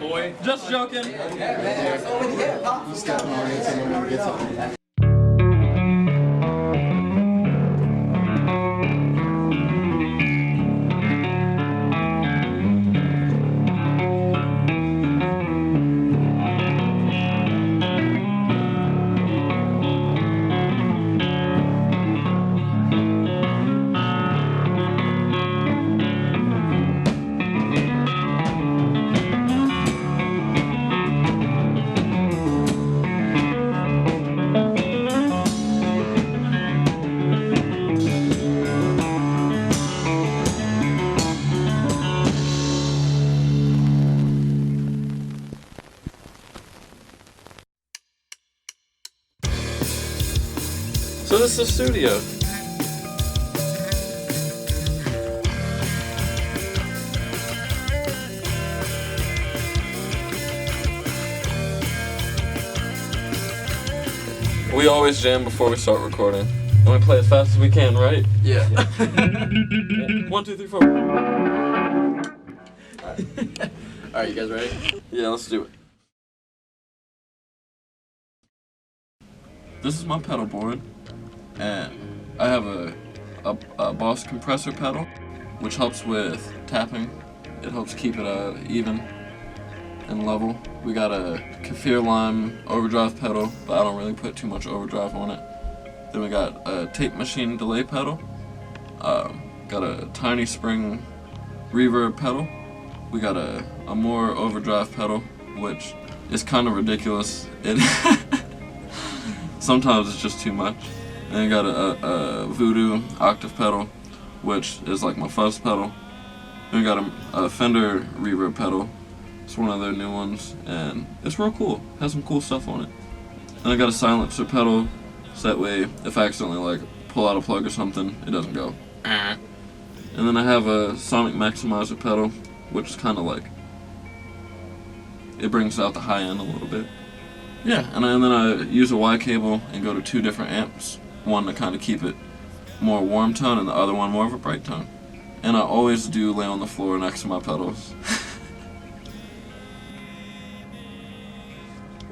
boy. Just joking. So this is the studio. We always jam before we start recording. And we play as fast as we can, right? Yeah. 1, 2, 3, 4. Alright, you guys ready? Yeah, let's do it. This is my pedal board, and I have a Boss compressor pedal, which helps with tapping. It helps keep it even and level. We got a Kaffir Lime overdrive pedal, but I don't really put too much overdrive on it. Then we got a tape machine delay pedal. Got a tiny spring reverb pedal. We got a more overdrive pedal, which is kind of ridiculous. Sometimes it's just too much. And I got a Voodoo octave pedal, which is like my fuzz pedal. Then we got a Fender reverb pedal. It's one of their new ones, and it's real cool. It has some cool stuff on it. Then I got a silencer pedal, so that way if I accidentally like pull out a plug or something, it doesn't go. And then I have a sonic maximizer pedal, which is kind of like, it brings out the high end a little bit. Yeah, and then I use a Y cable and go to 2 different amps. One to kind of keep it more warm tone and the other one more of a bright tone. And I always do lay on the floor next to my pedals.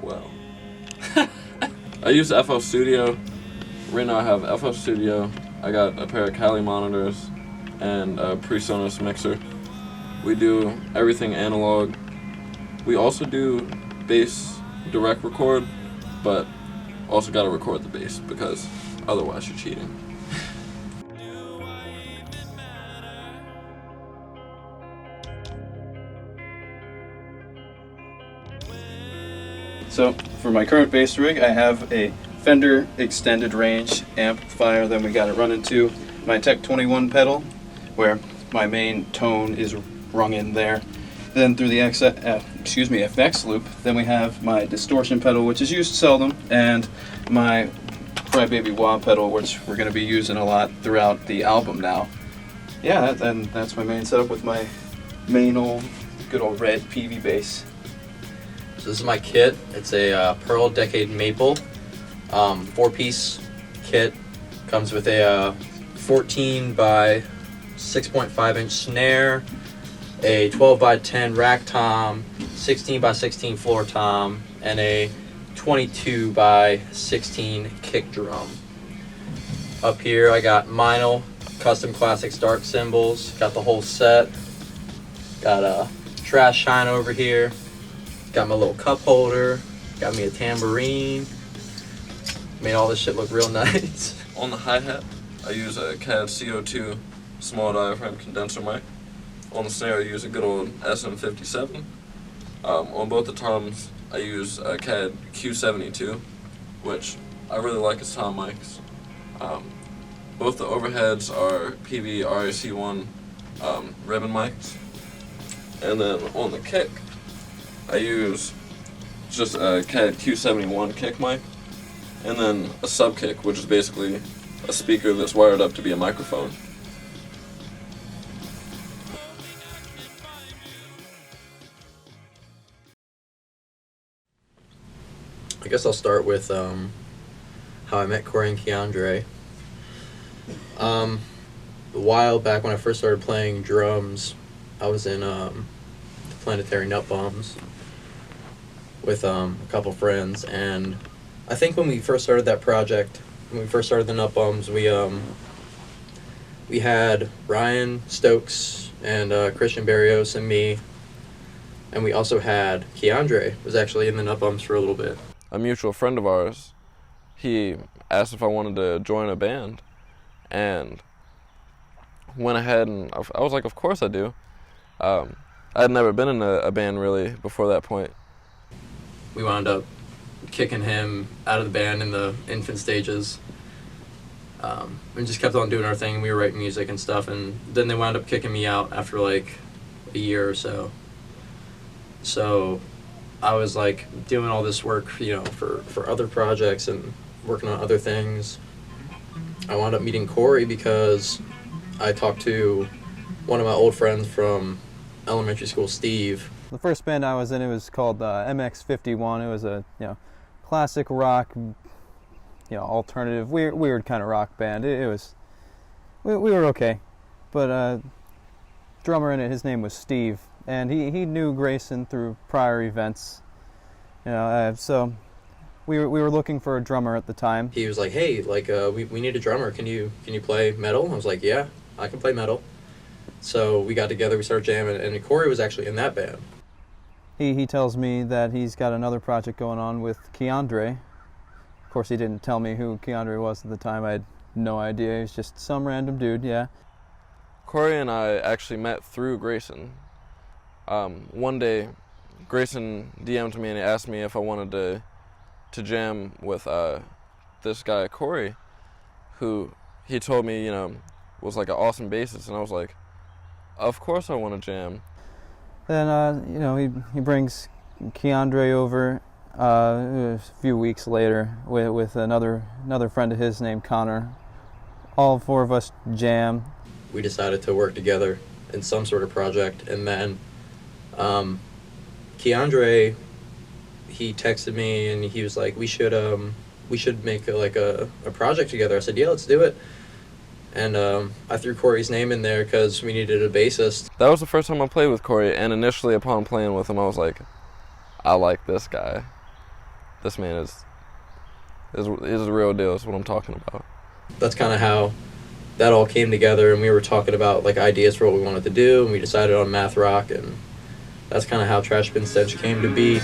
Well. I use FL Studio. Right now I have FL Studio. I got a pair of Cali monitors and a PreSonus mixer. We do everything analog. We also do bass direct record, but also gotta record the bass because otherwise you're cheating. So for my current bass rig, I have a Fender extended range amplifier. Then we got it running to my Tech 21 pedal, where my main tone is rung in there. Then through the FX loop, then we have my distortion pedal, which is used seldom, and my Crybaby wah pedal, which we're going to be using a lot throughout the album now. Yeah, and that's my main setup with my main good old red PV bass. So this is my kit. It's a Pearl Decade Maple 4-piece kit. Comes with a 14 by 6.5 inch snare, a 12 by 10 rack tom, 16 by 16 floor tom, and a 22 by 16 kick drum. Up here I got Meinl Custom Classics dark cymbals. Got the whole set. Got a Trash Shine over here. Got my little cup holder. Got me a tambourine. Made all this shit look real nice. On the hi-hat, I use a CAD CO2 small diaphragm condenser mic. On the snare, I use a good old SM57. On both the toms, I use a CAD Q72, which I really like as tom mics. Both the overheads are PV RAC1 ribbon mics. And then on the kick, I use just a CAD Q71 kick mic, and then a sub kick, which is basically a speaker that's wired up to be a microphone. I guess I'll start with how I met Corey and Keandre. A while back when I first started playing drums, I was in planetary nut bombs with a couple friends, and I think when we first started that project, when we first started the nut bombs, we had Ryan Stokes and Christian Barrios and me, and we also had Keandre was actually in the nut bombs for a little bit. A mutual friend of ours, he asked if I wanted to join a band, and went ahead and I was like, of course I do. I had never been in a band really before that point. We wound up kicking him out of the band in the infant stages, and just kept on doing our thing. We were writing music and stuff, and then they wound up kicking me out after like a year or so. So I was like doing all this work, for other projects and working on other things. I wound up meeting Corey because I talked to one of my old friends from elementary school, Steve. The first band I was in, it was called MX51. It was a classic rock, alternative, weird kind of rock band. It was, we were okay, but drummer in it, his name was Steve, and he knew Grayson through prior events, so we were looking for a drummer at the time. He was like, hey, we need a drummer. Can you play metal? I was like, yeah, I can play metal. So we got together, we started jamming, and Corey was actually in that band. He tells me that he's got another project going on with Keandre. Of course, he didn't tell me who Keandre was at the time. I had no idea. He was just some random dude, yeah. Corey and I actually met through Grayson. One day, Grayson DM'd me and he asked me if I wanted to jam with this guy, Corey, who he told me, was like an awesome bassist, and I was like, of course I want to jam. Then, he brings Keandre over a few weeks later with another friend of his named Connor. All four of us jam. We decided to work together in some sort of project, and then Keandre, he texted me and he was like, we should make a project together. I said, yeah, let's do it. And I threw Corey's name in there because we needed a bassist. That was the first time I played with Corey, and initially upon playing with him, I was like, I like this guy. This man is a real deal, is what I'm talking about. That's kind of how that all came together, and we were talking about ideas for what we wanted to do, and we decided on math rock, and that's kind of how Trash Bin Stench came to be.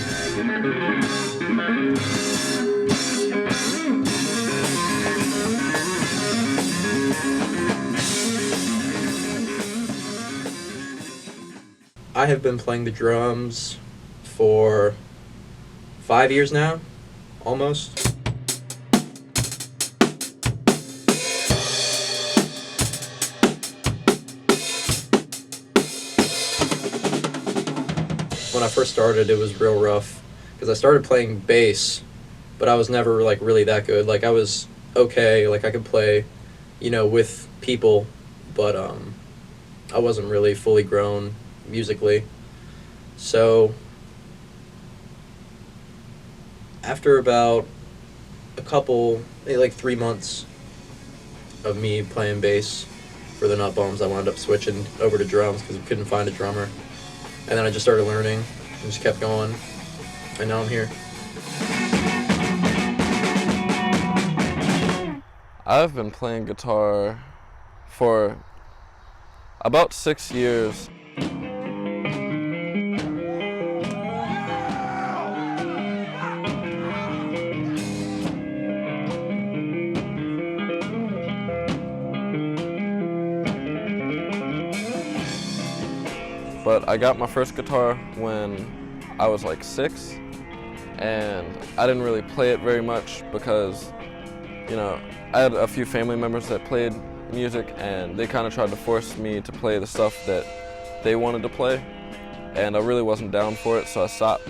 I have been playing the drums for 5 years now, almost. When I first started, it was real rough because I started playing bass, but I was never really that good. I was okay, I could play, with people, but I wasn't really fully grown musically. So after about a couple, maybe 3 months of me playing bass for the Nut Bombs, I wound up switching over to drums because we couldn't find a drummer. And then I just started learning and just kept going, and now I'm here. I've been playing guitar for about 6 years. But I got my first guitar when I was 6, and I didn't really play it very much because, I had a few family members that played music, and they kind of tried to force me to play the stuff that they wanted to play, and I really wasn't down for it, so I stopped.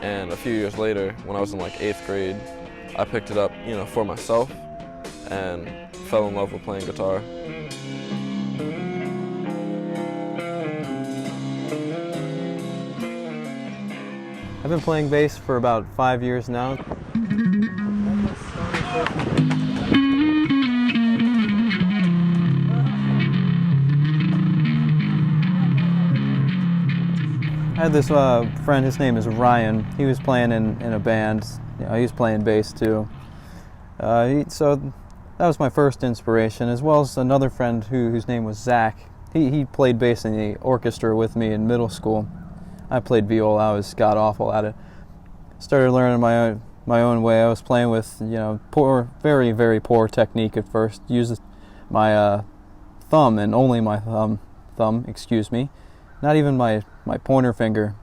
And a few years later, when I was in 8th grade, I picked it up, for myself, and fell in love with playing guitar. I've been playing bass for about 5 years now. I had this friend, his name is Ryan. He was playing in a band. He was playing bass too. So that was my first inspiration, as well as another friend whose name was Zach. He played bass in the orchestra with me in middle school. I played viola. I was god awful at it. Started learning my own way. I was playing with very, very poor technique at first. Used my thumb and only my thumb. Excuse me. Not even my pointer finger.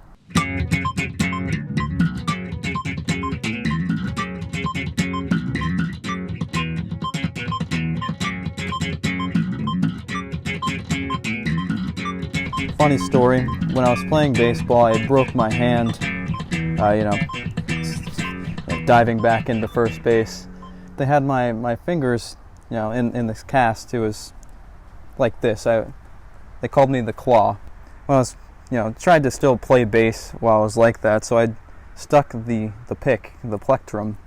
Funny story, when I was playing baseball, I broke my hand, diving back into first base. They had my fingers, in this cast. It was like this. They called me the claw. When I was, tried to still play bass while I was like that, so I stuck the pick, the plectrum,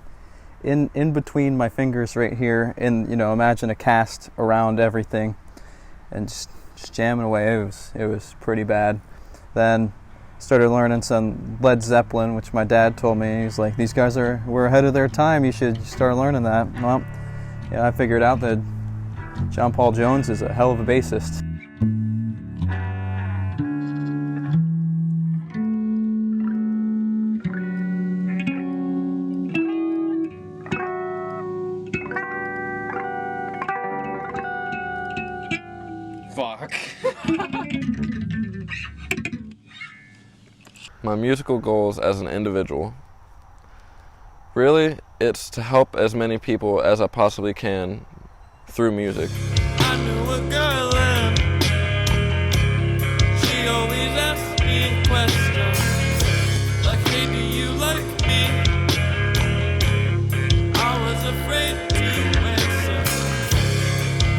in between my fingers right here, and imagine a cast around everything, and just jamming away. It was pretty bad. Then started learning some Led Zeppelin, which my dad told me. He's like, these guys were ahead of their time. You should start learning that. Well, I figured out that John Paul Jones is a hell of a bassist. Fuck. My musical goals as an individual. Really, it's to help as many people as I possibly can through music. I knew a girl and she always asked me questions like, hey, do you like me? I was afraid to answer.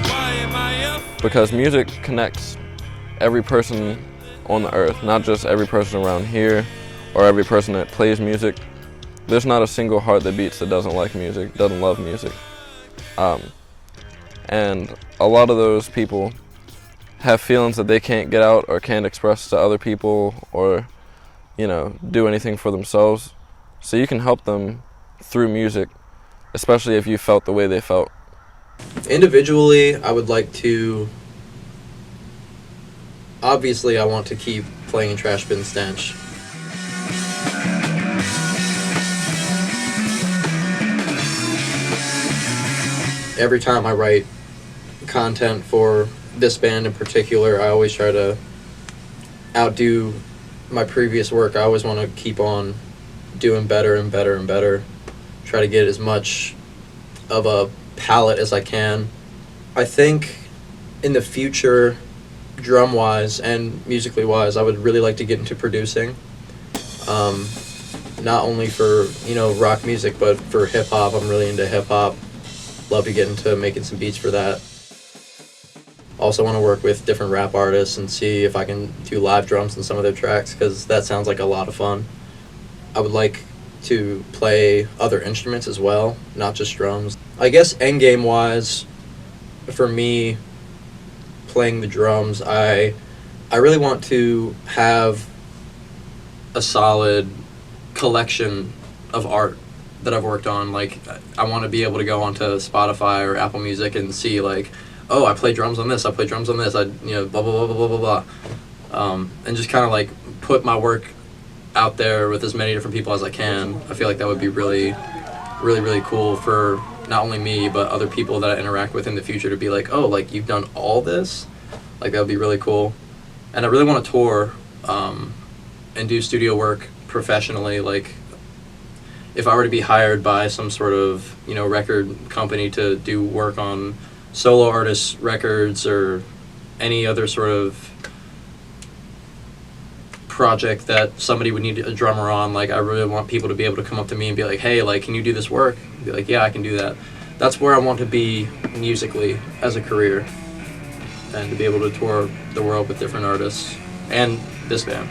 Why am I up? Because music connects every person on the earth, not just every person around here or every person that plays music. There's not a single heart that beats that doesn't like music, doesn't love music. And a lot of those people have feelings that they can't get out or can't express to other people or, do anything for themselves. So you can help them through music, especially if you felt the way they felt. Individually, I would like to... Obviously, I want to keep playing in Trash Bin Stench. Every time I write content for this band in particular, I always try to outdo my previous work. I always want to keep on doing better and better and better. Try to get as much of a palette as I can. I think in the future, drum-wise and musically-wise, I would really like to get into producing. Not only for, rock music, but for hip-hop. I'm really into hip-hop. Love to get into making some beats for that. Also want to work with different rap artists and see if I can do live drums in some of their tracks, because that sounds like a lot of fun. I would like to play other instruments as well, not just drums. I guess endgame-wise, for me, playing the drums, I really want to have a solid collection of art that I've worked on. Like, I want to be able to go onto Spotify or Apple Music and see, like, oh, I play drums on this, I play drums on this, blah, blah, blah, blah, blah, blah, blah. And just kind of, like, put my work out there with as many different people as I can. I feel like that would be really, really, really cool for not only me, but other people that I interact with in the future to be like, oh, like, you've done all this? Like, that would be really cool. And I really want to tour and do studio work professionally. Like, if I were to be hired by some sort of, record company to do work on solo artist records or any other sort of project that somebody would need a drummer on, like, I really want people to be able to come up to me and be like, hey, like, can you do this work? I'd be like, yeah, I can do that. That's where I want to be musically as a career, and to be able to tour the world with different artists and this band.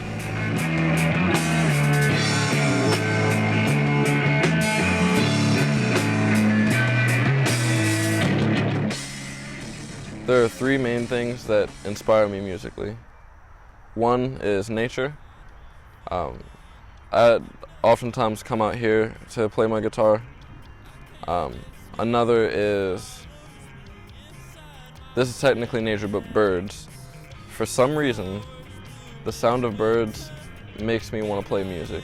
There are three main things that inspire me musically. One is nature, I oftentimes come out here to play my guitar. Another is, this is technically nature, but birds. For some reason, the sound of birds makes me want to play music.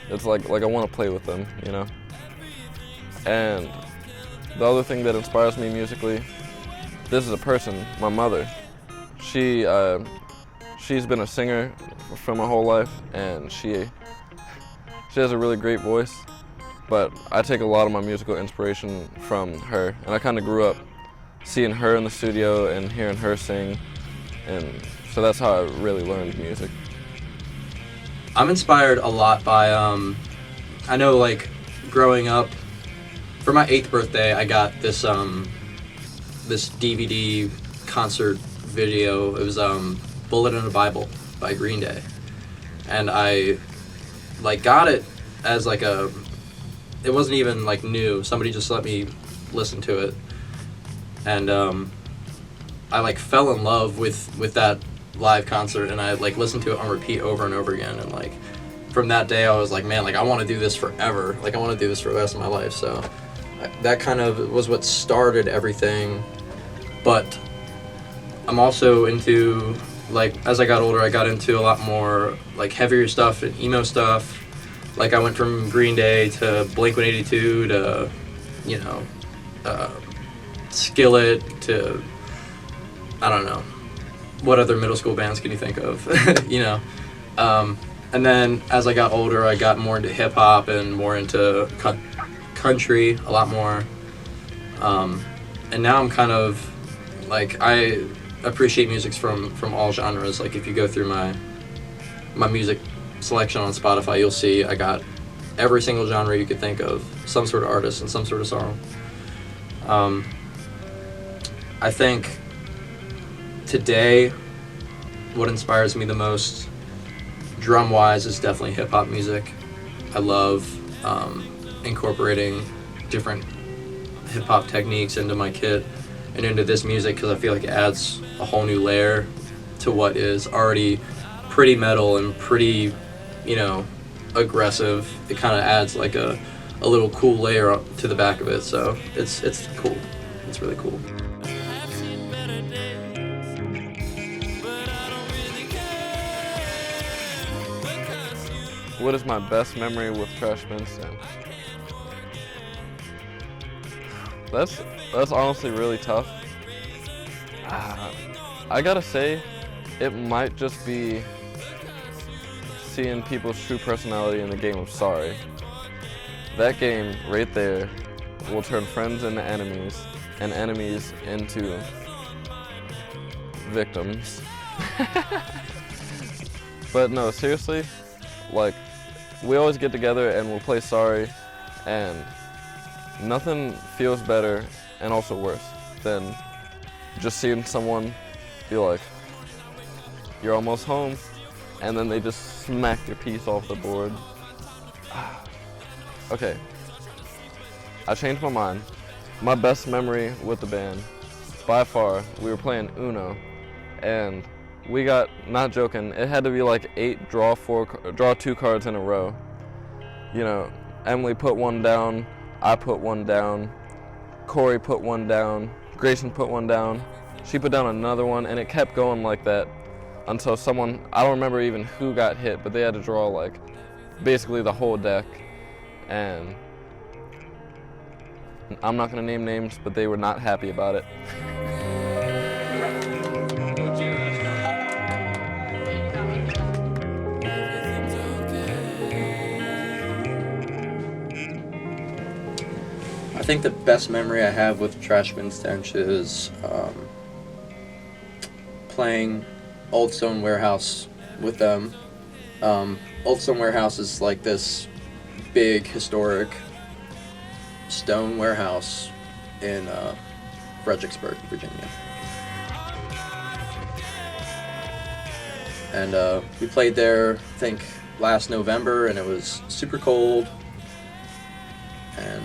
It's like I want to play with them, you know? And the other thing that inspires me musically, this is a person, my mother. She's been a singer for my whole life, and she has a really great voice, but I take a lot of my musical inspiration from her, and I kind of grew up seeing her in the studio and hearing her sing, and so that's how I really learned music. I'm inspired a lot by, I know, like, growing up, for my 8th birthday, I got this DVD concert video. It was, Bullet in a Bible by Green Day. And I, like, got it as, like, it wasn't even, like, new. Somebody just let me listen to it. And, I, like, fell in love with that live concert, and I like listened to it on repeat over and over again, and like from that day I was like, man, like I want to do this forever, like I want to do this for the rest of my life. So that kind of was what started everything. But I'm also into, like, as I got older, I got into a lot more like heavier stuff and emo stuff. Like I went from Green Day to Blink-182 to, you know, Skillet to, I don't know, what other middle school bands can you think of? You know, and then as I got older, I got more into hip hop and more into country, a lot more. And now I'm kind of like, I appreciate music from all genres. Like if you go through my music selection on Spotify, you'll see I got every single genre you could think of, some sort of artist and some sort of song. I think today, what inspires me the most, drum-wise, is definitely hip-hop music. I love incorporating different hip-hop techniques into my kit and into this music because I feel like it adds a whole new layer to what is already pretty metal and pretty, you know, aggressive. It kind of adds like a little cool layer to the back of it, so it's cool. It's really cool. I've seen better days, but I don't really care because you. What is my best memory with Trash Bin Stench? That's honestly really tough. I gotta say, it might just be seeing people's true personality in the game of Sorry. That game right there will turn friends into enemies and enemies into victims. But no, seriously, like, we always get together and we'll play Sorry, and nothing feels better and also worse than just seeing someone be like, you're almost home, and then they just smack your piece off the board. Okay, I changed my mind. My best memory with the band, by far, we were playing Uno, and we got, not joking, it had to be like 8 draw 2 cards in a row. You know, Emily put one down, I put one down, Corey put one down, Grayson put one down, she put down another one, and it kept going like that until someone, I don't remember even who got hit, but they had to draw like basically the whole deck. And I'm not gonna name names, but they were not happy about it. I think the best memory I have with Trash Bin Stench is playing Old Stone Warehouse with them. Old Stone Warehouse is like this big historic stone warehouse in Fredericksburg, Virginia. And we played there, I think, last November, and it was super cold, and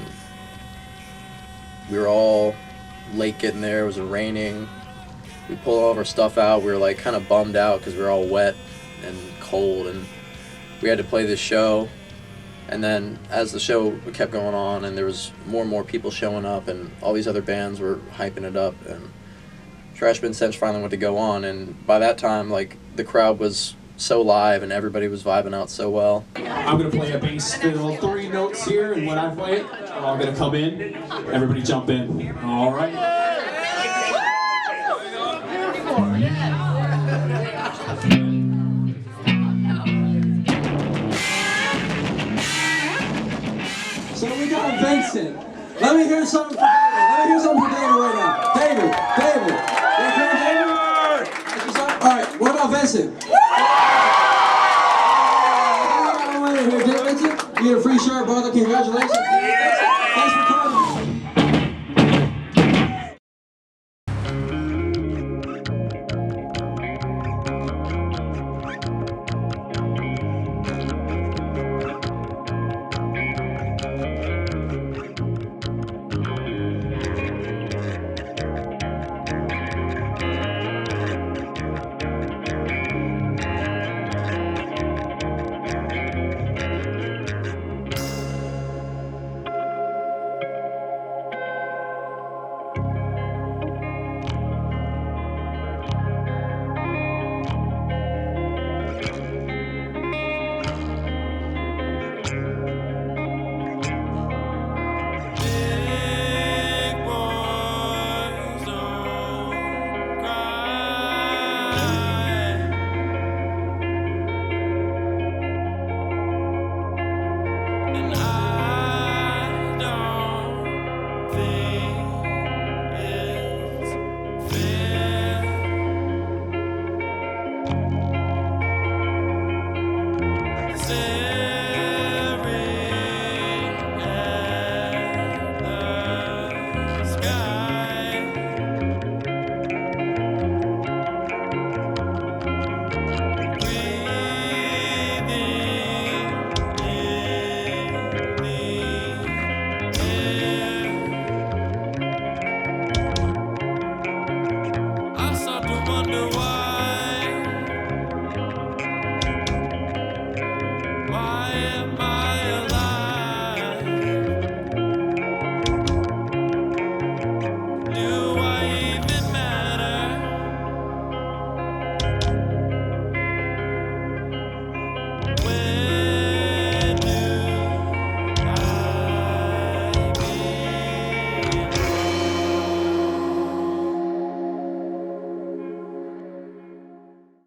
we were all late getting there. It was raining. We pulled all of our stuff out. We were like kind of bummed out because we were all wet and cold, and we had to play this show. And then as the show kept going on and there was more and more people showing up and all these other bands were hyping it up, and Trash Bin Stench finally went to go on, and by that time, like, the crowd was so live and everybody was vibing out so well. I'm gonna play a bass fiddle, 3 notes here, and when I play it, they're all gonna come in. Everybody jump in. All right. So we got Vincent. Let me hear something for David. Let me hear something for David right now. David. You okay, David? All right. What about Vincent? Here, Vincent. You get a free shirt, brother. Congratulations.